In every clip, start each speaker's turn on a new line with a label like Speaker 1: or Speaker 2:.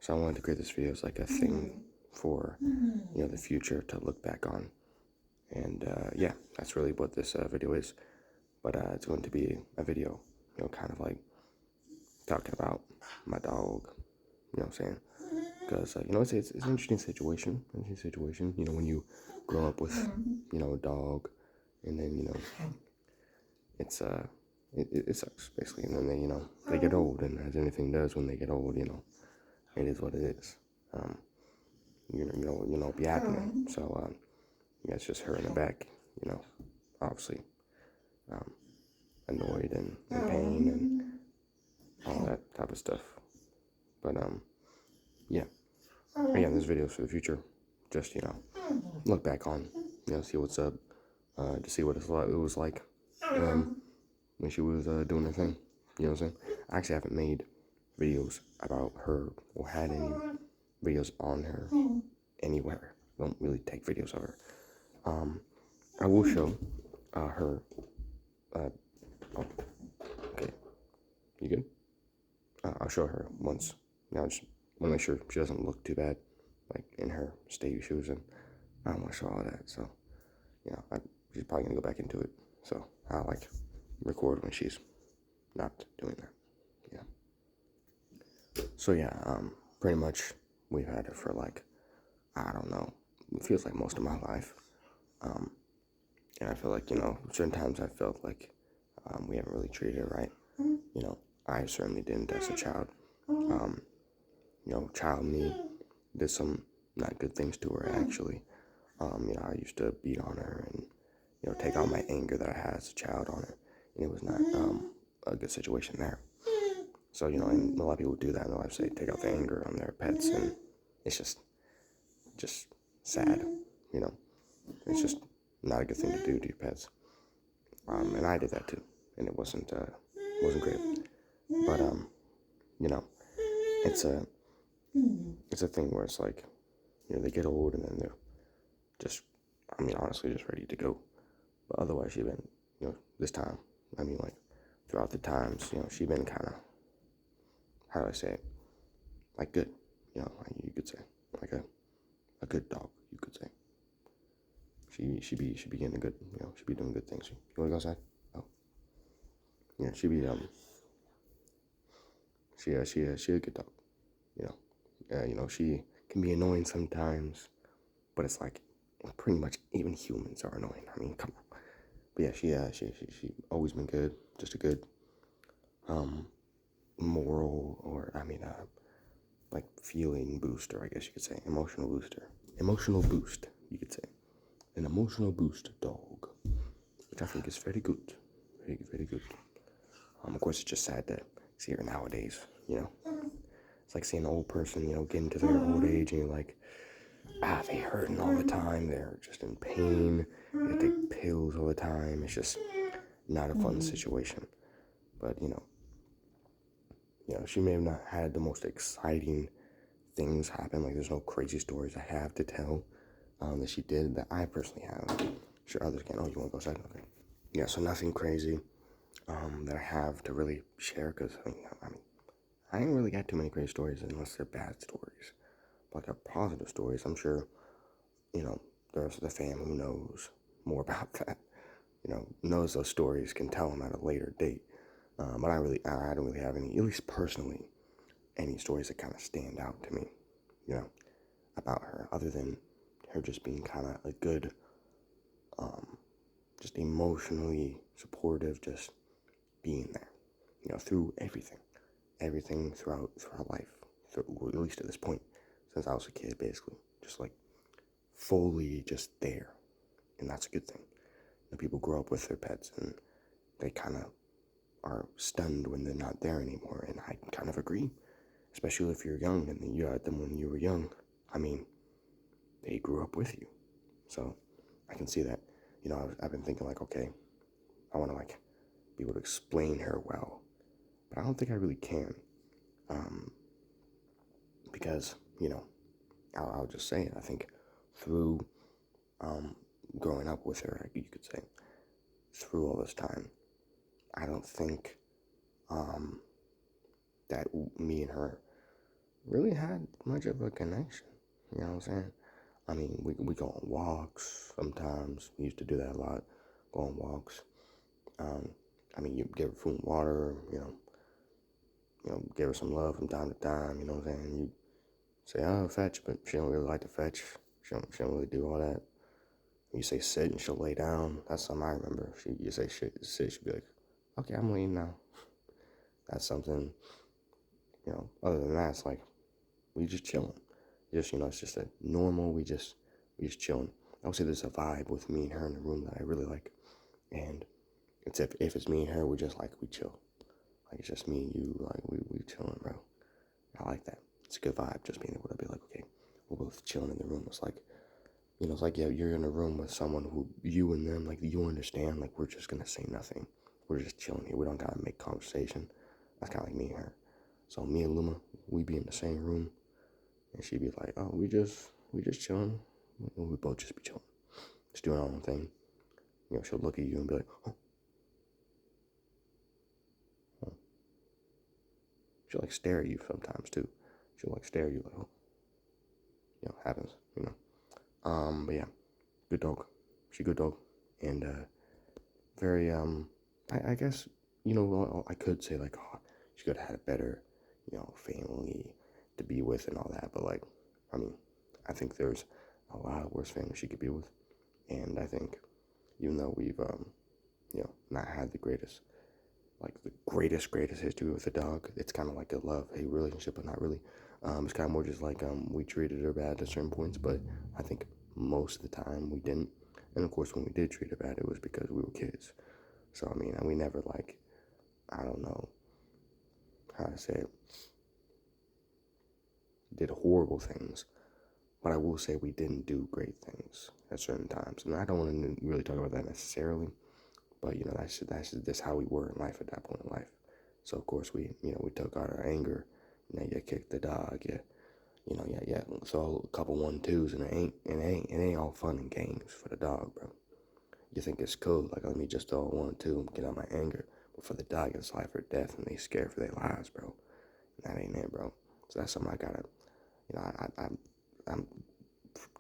Speaker 1: So I wanted to create this video as like a thing for, the future to look back on. And yeah, that's really what this video is. But it's going to be a video, kind of like talking about my dog, you know what I'm saying? Because, it's an interesting situation, when you grow up with, a dog, and then, it's, it sucks, basically, and then they get old, and as anything does when they get old, it is what it is. Be happening, so, yeah, it's just her in the back, obviously, annoyed and in pain and all that type of stuff, but, yeah. Again, this video is for the future. Just, look back on, see what's up, to see what it was like when she was doing her thing. You know what I'm saying? I actually haven't made videos about her or had any videos on her anywhere. I don't really take videos of her. I will show her. Oh, okay. You good? I'll show her once. Now, I just want to make sure she doesn't look too bad, like in her state she was in. I don't want to show all that, so she's probably gonna go back into it. So I'll record when she's not doing that. Yeah. So yeah, pretty much we've had her for I don't know. It feels like most of my life. And I feel like certain times I felt like we haven't really treated her right. I certainly didn't as a child. Child me did some not good things to her actually. I used to beat on her and, take out my anger that I had as a child on her. And it was not a good situation there. So, and a lot of people do that in their life, say take out the anger on their pets, and it's just sad, It's just not a good thing to do to your pets. And I did that too, and it wasn't great. But it's a thing where it's like, they get old and then they're just, honestly, just ready to go. But otherwise, she's been, this time, throughout the times, she's been kind of, how do I say it? Like good, you could say, like a good dog, you could say. She be getting good, she be doing good things. You wanna go outside? Oh, yeah, she be she a good dog, she can be annoying sometimes, but it's like pretty much even humans are annoying. Come on. But yeah, she always been good, just a good moral, or feeling booster, I guess you could say, emotional boost, you could say, an emotional boost dog, which I think is very good, very, very good. Of course, it's just sad to see her nowadays, It's like seeing an old person, getting to their old age, and you're like, they hurting all the time, they're just in pain, they take pills all the time. It's just not a fun situation. But, she may have not had the most exciting things happen. Like, there's no crazy stories I have to tell that she did that I personally have. I'm sure others can. Oh, you want to go outside? Okay. Yeah, so nothing crazy that I have to really share, because, I ain't really got too many great stories unless they're bad stories. But they're positive stories. I'm sure, the rest of the family knows more about that. Knows those stories, can tell them at a later date. But I don't really have any, at least personally, any stories that kind of stand out to me, about her, other than her just being kind of a good, just emotionally supportive, just being there, through everything throughout life, at least at this point, since I was a kid, basically, just fully just there, and that's a good thing. People grow up with their pets, and they kind of are stunned when they're not there anymore, and I kind of agree, especially if you're young and you had them when you were young. They grew up with you, so I can see that. I've been thinking okay, I want to be able to explain her well, but I don't think I really can, because I'll just say it. I think through growing up with her, you could say, through all this time, I don't think that me and her really had much of a connection. You know what I'm saying? I mean, we go on walks sometimes. We used to do that a lot. Go on walks. Um, I mean, you give her food and water. Give her some love from time to time. You know what I'm saying? You say, "Oh, fetch," but she don't really like to fetch. She don't really do all that. You say sit, and she'll lay down. That's something I remember. You say sit, she'll be like, "Okay, I'm laying now." That's something. Other than that, it's like we just chilling. It's just a normal. We just chilling. I would say there's a vibe with me and her in the room that I really like, and it's if it's me and her, we chill. Like it's just me and you, like we chilling, bro. I like that. It's a good vibe, just being able to be like, okay, we're both chilling in the room. It's like yeah, you're in a room with someone who you and them, like you understand, like we're just gonna say nothing. We're just chilling here. We don't gotta make conversation. That's kind of like me and her. So me and Luma, we be in the same room, and she'd be like, oh, we just chilling. We both just be chilling, just doing our own thing. She'll look at you and be like, oh. She'll like stare at you sometimes too. She'll like stare at you like, oh, happens. But yeah, good dog. She good dog, and very I guess I could say like, oh, she could have had a better family to be with and all that, but like, I mean, I think there's a lot of worse families she could be with, and I think even though we've not had the greatest history with a dog. It's kind of like a love-hate relationship, but not really. It's kind of more just like we treated her bad at certain points, but I think most of the time we didn't. And of course, when we did treat her bad, it was because we were kids. So I mean, we never I don't know how to say it, did horrible things. But I will say we didn't do great things at certain times, and I don't want to really talk about that necessarily. But that's how we were in life at that point in life. So of course we took out our anger. You kicked the dog. Yeah. So a couple 1-2s, and it ain't all fun and games for the dog, bro. You think it's cool, like let me just throw 1-2 and get out my anger, but for the dog it's life or death, and they scared for their lives, bro. And that ain't it, bro. So that's something I gotta, I'm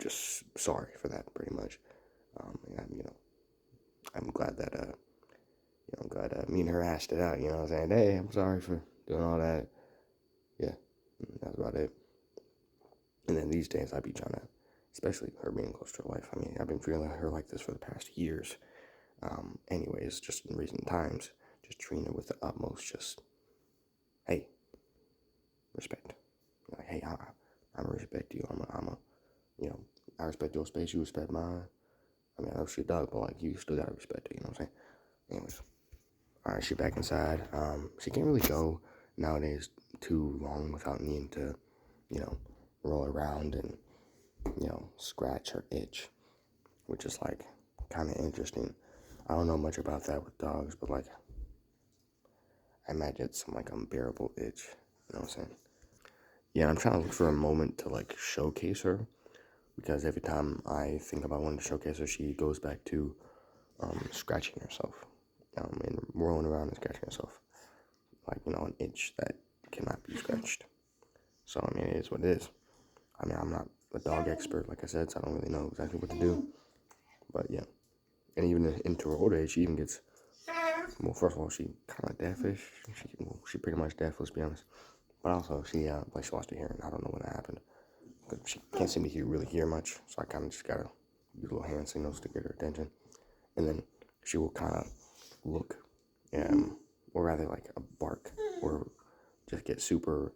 Speaker 1: just sorry for that, pretty much. And I'm glad that me and her hashed it out. You know what I'm saying? Hey, I'm sorry for doing all that. Yeah, that's about it. And then these days, I be trying to, especially her being close to her life. I mean, I've been feeling her like this for the past years. Anyways, just in recent times, just treating her with the utmost, just, hey, respect. Like, hey, I'm respect you. I respect your space. You respect mine. I mean, I know she a dog, but like, you still gotta respect it. You know what I'm saying? Anyways. All right, she back inside. She can't really go nowadays too long without needing to, roll around and, scratch her itch, which is like kind of interesting. I don't know much about that with dogs, but like, I imagine it's some like unbearable itch. You know what I'm saying? Yeah, I'm trying to look for a moment to like showcase her, because every time I think about wanting to showcase her, she goes back to scratching herself, and rolling around and scratching herself. Like, an itch that cannot be scratched. So, I mean, it is what it is. I mean, I'm not a dog expert, like I said, so I don't really know exactly what to do. But, yeah. And even into her older age, she even gets, well, first of all, she kind of deafish. She pretty much deaf, let's be honest. But also, she lost her hearing. I don't know when that happened. She can't seem to really hear much, so I kind of just gotta use little hand signals to get her attention. And then she will kind of look, or rather like a bark, or just get super,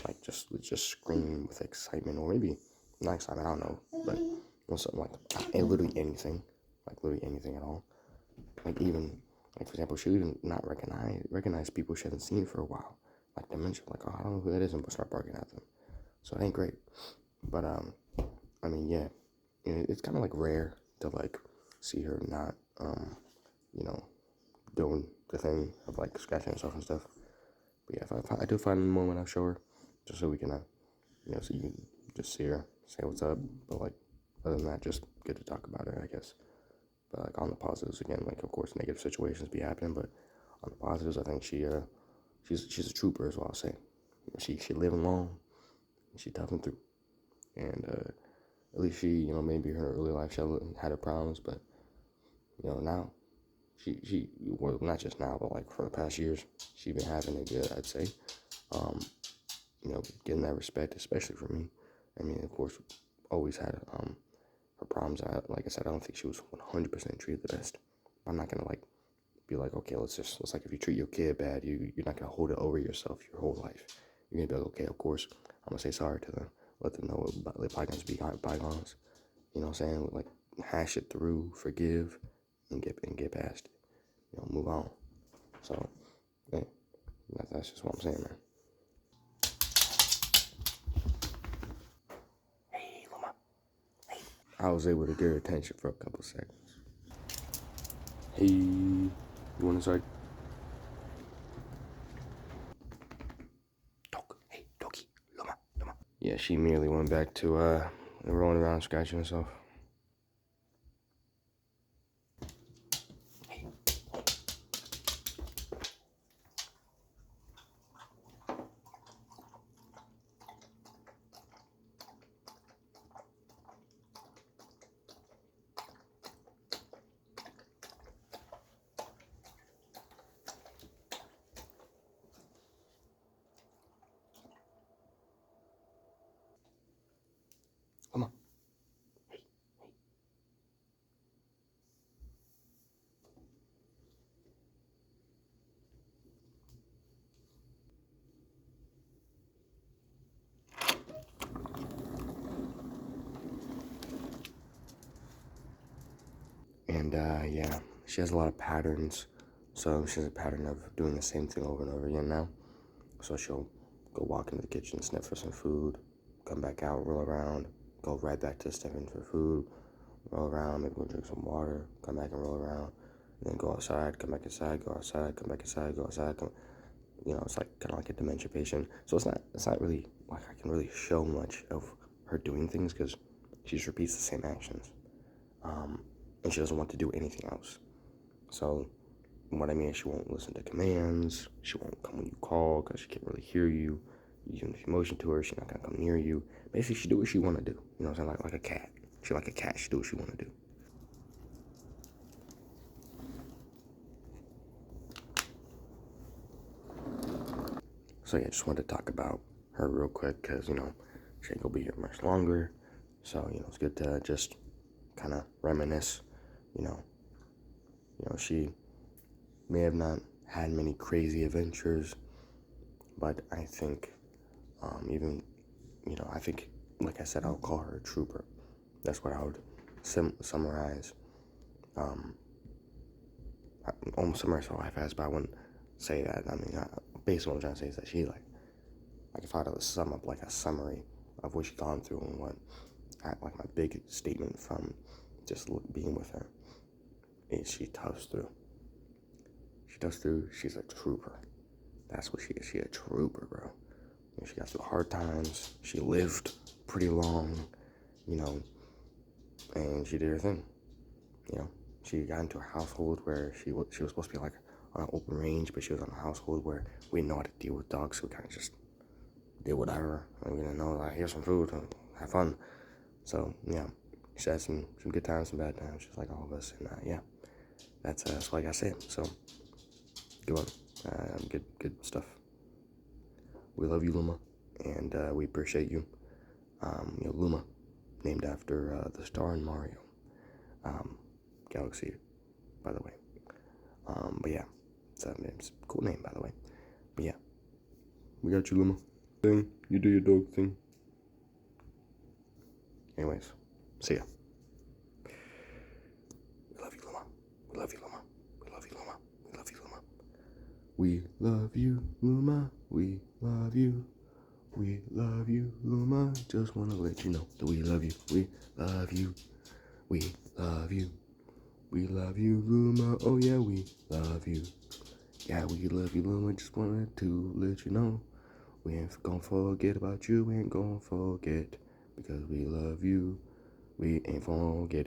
Speaker 1: like just scream with excitement, or maybe not excitement, I don't know, but something like literally anything at all. Like even, like for example, she'll even not recognize people she hasn't seen for a while, like dementia, like, oh, I don't know who that is, and start barking at them. So it ain't great, but I mean, yeah, it's kind of like rare to like see her not doing the thing of like scratching herself and stuff. But yeah, if I do find a moment, I'll show her, just so we can, so you can just see her, say what's up. But like, other than that, just good to talk about her, I guess. But like on the positives, again, like of course negative situations be happening, but on the positives, I think she's a trooper, is what I'll say. She living long, she toughened through. And at least she, maybe in her early life she had her problems, but now well, not just now, but like for the past years, she's been having it good, I'd say. Getting that respect, especially for me. I mean, of course, always had her problems. Like I said, I don't think she was 100% treated the best. I'm not gonna be like, okay, let's like if you treat your kid bad, you're not gonna hold it over yourself your whole life. You're gonna be like, okay, of course, I'm gonna say sorry to them, let them know, let bygones be bygones. You know what I'm saying? Like hash it through, forgive, and get past it. Move on. So, yeah, that's just what I'm saying, man. Hey, Luma. Hey. I was able to get her attention for a couple seconds. Hey, you want to start? Dog. Hey, doggy. Luma. Yeah, she immediately went back to rolling around, scratching herself. Come on. And yeah, she has a lot of patterns. So she has a pattern of doing the same thing over and over again now. So she'll go walk into the kitchen, sniff for some food, come back out, roll around, go right back to sniffing for food, roll around, maybe go drink some water, come back and roll around, and then go outside, come back inside, go outside, come back inside, go outside. It's like kind of like a dementia patient. So it's not really like I can really show much of her doing things because she just repeats the same actions, and she doesn't want to do anything else. So what I mean is she won't listen to commands. She won't come when you call because she can't really hear you. If you motion to her, she's not gonna come near you. Basically, she do what she want to do. You know what I'm saying? Like a cat. She like a cat. She do what she want to do. So yeah, just wanted to talk about her real quick because she ain't gonna be here much longer. So it's good to just kind of reminisce. You know, she may have not had many crazy adventures, but I think even I think, like I said, I'll call her a trooper. That's what I would summarize. Almost summarize her life as, but I wouldn't say that. I mean, basically what I'm trying to say is that she like if I had to sum up like a summary of what she's gone through and what, like my big statement from just being with her is she toughs through. She toughs through. She's a trooper. That's what she is. She a trooper, bro. She got through hard times. She lived pretty long, and she did her thing. She got into a household where she was supposed to be like on an open range, but she was on a household where we didn't know how to deal with dogs, so we kind of just did whatever. And we didn't know, like, here's some food, have fun. So yeah, she had some good times, some bad times, just like all of us. And yeah, that's what I gotta say. So good one, good stuff. We love you, Luma, and we appreciate you. Luma, named after the star in Mario. Galaxy, by the way. But yeah, it's a cool name, by the way. But yeah, we got you, Luma. Thing, you do your dog thing. Anyways, see ya. We love you, Luma. We love you, Luma. We love you, Luma. We love you, Luma. We love you, Luma. We love you. We love you, Luma. Just wanna let you know that we love you. We love you. We love you. We love you, Luma. Oh yeah, we love you. Yeah, we love you, Luma. Just wanted to let you know. We ain't gonna forget about you. We ain't gonna forget because we love you. We ain't forget.